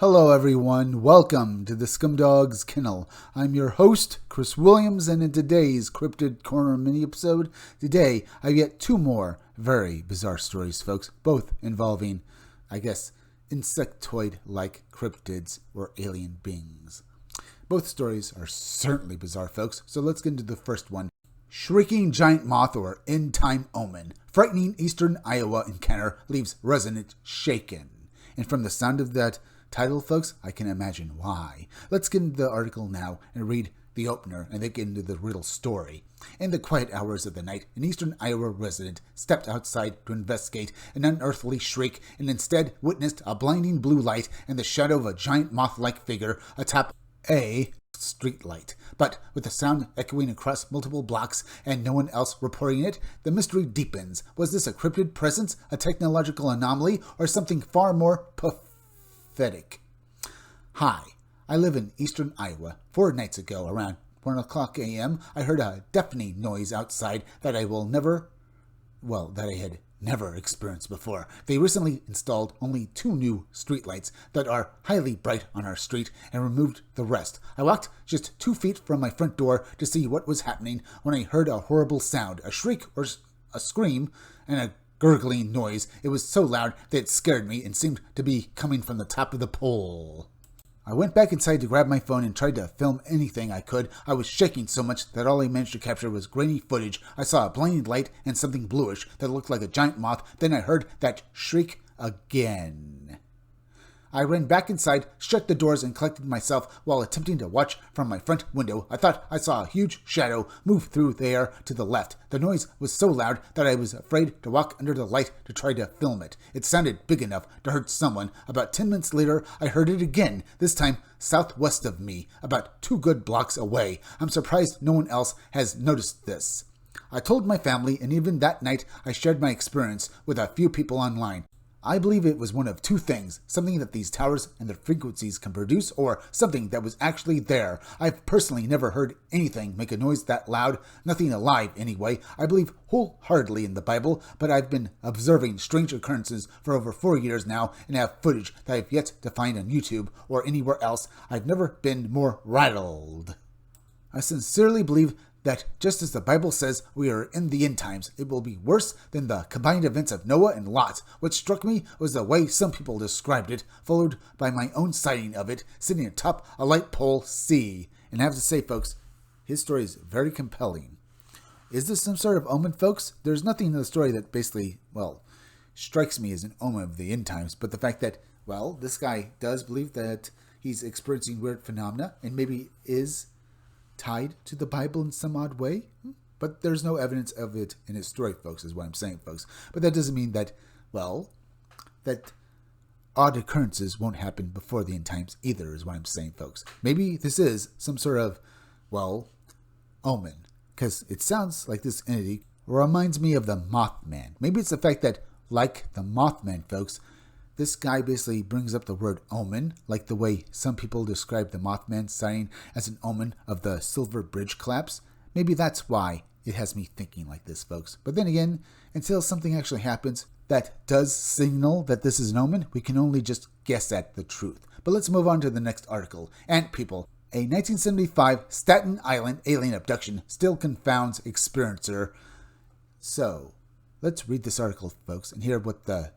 Hello everyone, welcome to the Scumdog's Kennel. I'm your host, Chris Williams, and in today's Cryptid Corner mini-episode, today I've yet two more very bizarre stories, folks, both involving, insectoid-like cryptids or alien beings. Both stories are certainly bizarre, folks, so let's get into the first one. Shrieking giant moth or end-time omen. Frightening eastern Iowa encounter leaves resident shaken. And from the sound of that title, folks, I can imagine why. Let's get into the article now and read the opener and then get into the real story. In the quiet hours of the night, an eastern Iowa resident stepped outside to investigate an unearthly shriek and instead witnessed a blinding blue light and the shadow of a giant moth-like figure atop a streetlight. But with the sound echoing across multiple blocks and no one else reporting it, the mystery deepens. Was this a cryptid presence, a technological anomaly, or something far more pathetic? Hi, I live in eastern Iowa. 4 nights ago, around 1 o'clock a.m., I heard a deafening noise outside that I had never experienced before. They recently installed only 2 new streetlights that are highly bright on our street and removed the rest. I walked just 2 feet from my front door to see what was happening when I heard a horrible sound, a shriek or a scream, and a gurgling noise. It was so loud that it scared me and seemed to be coming from the top of the pole. I went back inside to grab my phone and tried to film anything I could. I was shaking so much that all I managed to capture was grainy footage. I saw a blinding light and something bluish that looked like a giant moth. Then I heard that shriek again. I ran back inside, shut the doors, and collected myself while attempting to watch from my front window. I thought I saw a huge shadow move through the air to the left. The noise was so loud that I was afraid to walk under the light to try to film it. It sounded big enough to hurt someone. About 10 minutes later, I heard it again, this time southwest of me, about 2 good blocks away. I'm surprised no one else has noticed this. I told my family, and even that night I shared my experience with a few people online. I believe it was one of 2 things, something that these towers and their frequencies can produce, or something that was actually there. I've personally never heard anything make a noise that loud, nothing alive anyway. I believe wholeheartedly in the Bible, but I've been observing strange occurrences for over 4 years now and have footage that I've yet to find on YouTube or anywhere else. I've never been more rattled. I sincerely believe that just as the Bible says we are in the end times, it will be worse than the combined events of Noah and Lot. What struck me was the way some people described it, followed by my own sighting of it, sitting atop a light pole C. And I have to say, folks, his story is very compelling. Is this some sort of omen, folks? There's nothing in the story that basically, strikes me as an omen of the end times, but the fact that, this guy does believe that he's experiencing weird phenomena and maybe is tied to the Bible in some odd way, but there's no evidence of it in his story, folks, is what I'm saying, folks. But that doesn't mean that, that odd occurrences won't happen before the end times either, is what I'm saying, folks. Maybe this is some sort of, omen, because it sounds like this entity reminds me of the Mothman. Maybe it's the fact that, like the Mothman, folks, this guy basically brings up the word omen, like the way some people describe the Mothman sighting as an omen of the Silver Bridge collapse. Maybe that's why it has me thinking like this, folks. But then again, until something actually happens that does signal that this is an omen, we can only just guess at the truth. But let's move on to the next article. Ant people. A 1975 Staten Island alien abduction still confounds experiencer. So, let's read this article, folks, and hear what the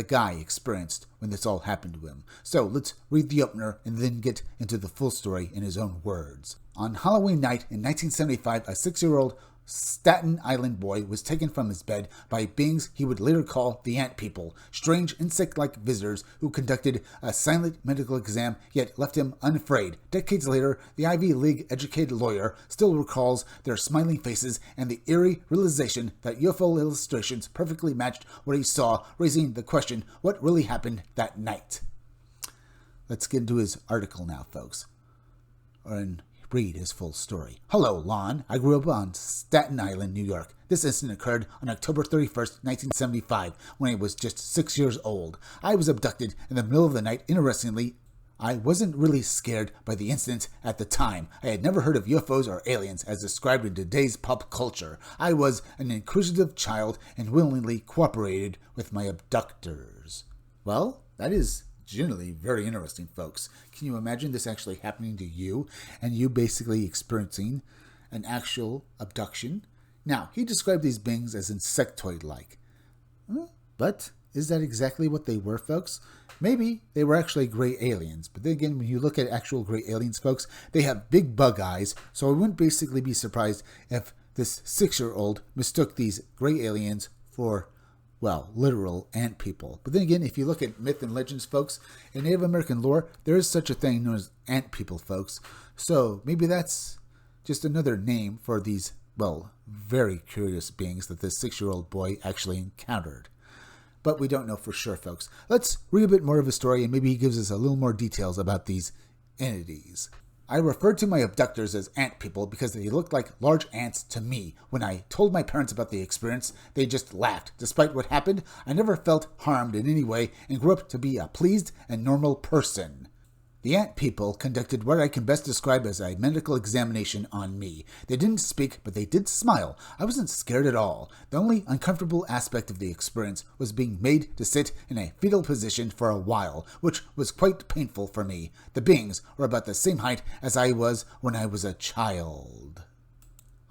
guy experienced when this all happened to him. So let's read the opener and then get into the full story in his own words. On Halloween night in 1975, a 6-year-old Staten Island boy was taken from his bed by beings he would later call the Ant People, strange insect-like visitors who conducted a silent medical exam yet left him unafraid. Decades later, the Ivy League-educated lawyer still recalls their smiling faces and the eerie realization that UFO illustrations perfectly matched what he saw, raising the question, what really happened that night? Let's get into his article now, folks. And read his full story. Hello, Lon. I grew up on Staten Island, New York. This incident occurred on October 31st, 1975, when I was just 6 years old. I was abducted in the middle of the night. Interestingly, I wasn't really scared by the incident at the time. I had never heard of UFOs or aliens as described in today's pop culture. I was an inquisitive child and willingly cooperated with my abductors. Well, that is generally very interesting, folks. Can you imagine this actually happening to you and you basically experiencing an actual abduction? Now, he described these beings as insectoid-like. But is that exactly what they were, folks? Maybe they were actually gray aliens. But then again, when you look at actual gray aliens, folks, they have big bug eyes. So I wouldn't basically be surprised if this 6-year-old mistook these gray aliens for, well, literal ant people. But then again, if you look at myth and legends, folks, in Native American lore, there is such a thing known as ant people, folks. So maybe that's just another name for these, well, very curious beings that this 6-year-old boy actually encountered. But we don't know for sure, folks. Let's read a bit more of his story and maybe he gives us a little more details about these entities. I referred to my abductors as ant people because they looked like large ants to me. When I told my parents about the experience, they just laughed. Despite what happened, I never felt harmed in any way and grew up to be a pleased and normal person. The ant people conducted what I can best describe as a medical examination on me. They didn't speak, but they did smile. I wasn't scared at all. The only uncomfortable aspect of the experience was being made to sit in a fetal position for a while, which was quite painful for me. The beings were about the same height as I was when I was a child.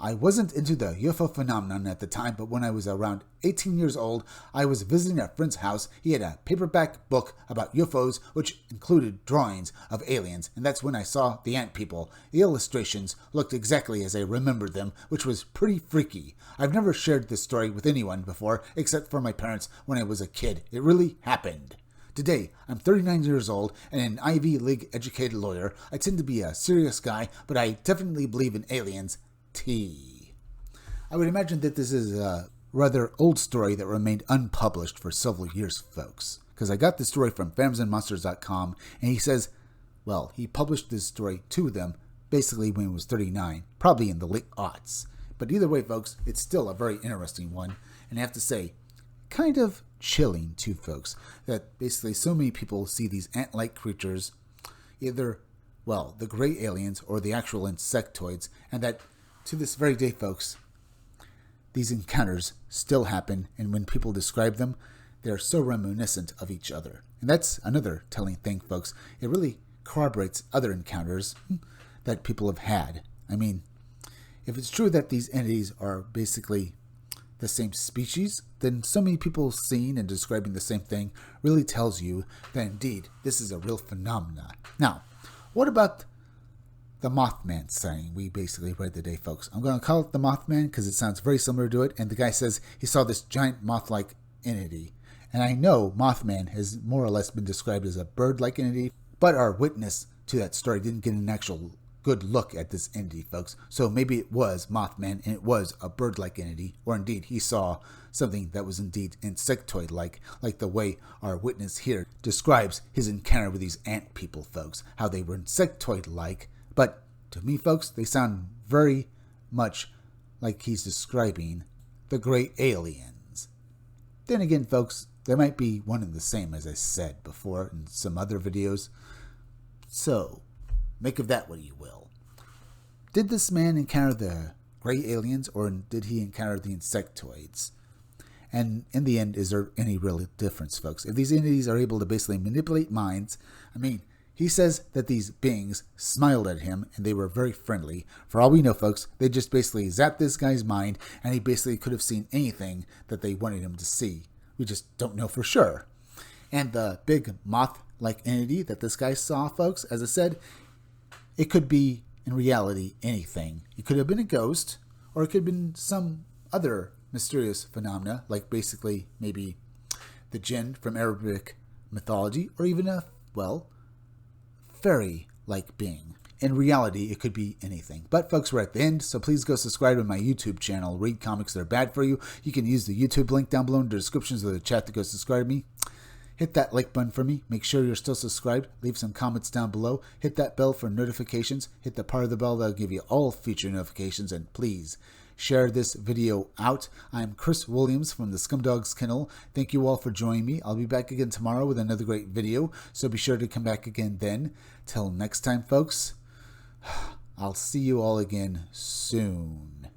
I wasn't into the UFO phenomenon at the time, but when I was around 18 years old, I was visiting a friend's house. He had a paperback book about UFOs, which included drawings of aliens, and that's when I saw the ant people. The illustrations looked exactly as I remembered them, which was pretty freaky. I've never shared this story with anyone before, except for my parents when I was a kid. It really happened. Today, I'm 39 years old and an Ivy League educated lawyer. I tend to be a serious guy, but I definitely believe in aliens. I would imagine that this is a rather old story that remained unpublished for several years, folks. Because I got this story from phantomsandmonsters.com, and he says, well, he published this story to them basically when he was 39, probably in the late aughts. But either way, folks, it's still a very interesting one. And I have to say, kind of chilling too, folks, that basically so many people see these ant-like creatures, either, well, the gray aliens or the actual insectoids, and that to this very day, folks, these encounters still happen, and when people describe them, they're so reminiscent of each other. And that's another telling thing, folks. It really corroborates other encounters that people have had. I mean, if it's true that these entities are basically the same species, then so many people seeing and describing the same thing really tells you that indeed this is a real phenomenon. Now, what about the Mothman sighting we basically read today, folks? I'm going to call it the Mothman because it sounds very similar to it. And the guy says he saw this giant moth-like entity. And I know Mothman has more or less been described as a bird-like entity, but our witness to that story didn't get an actual good look at this entity, folks. So maybe it was Mothman and it was a bird-like entity, or indeed he saw something that was indeed insectoid-like, like the way our witness here describes his encounter with these ant people, folks. How they were insectoid-like. But to me, folks, they sound very much like he's describing the gray aliens. Then again, folks, they might be one and the same, as I said before in some other videos. So, make of that what you will. Did this man encounter the gray aliens, or did he encounter the insectoids? And in the end, is there any real difference, folks? If these entities are able to basically manipulate minds, I mean, he says that these beings smiled at him and they were very friendly. For all we know, folks, they just basically zapped this guy's mind and he basically could have seen anything that they wanted him to see. We just don't know for sure. And the big moth-like entity that this guy saw, folks, as I said, it could be, in reality, anything. It could have been a ghost, or it could have been some other mysterious phenomena, like basically maybe the jinn from Arabic mythology, or even a, well, fairy-like being. In reality, it could be anything. But folks, we're at the end, so please go subscribe to my YouTube channel, Read Comics That Are Bad For You. You can use the YouTube link down below in the descriptions of the chat to go subscribe to me. Hit that like button for me. Make sure you're still subscribed. Leave some comments down below. Hit that bell for notifications. Hit the part of the bell that'll give you all future notifications. And please share this video out. I'm Chris Williams from the Scumdogs Kennel. Thank you all for joining me. I'll be back again tomorrow with another great video, so be sure to come back again then. Till next time, folks, I'll see you all again soon.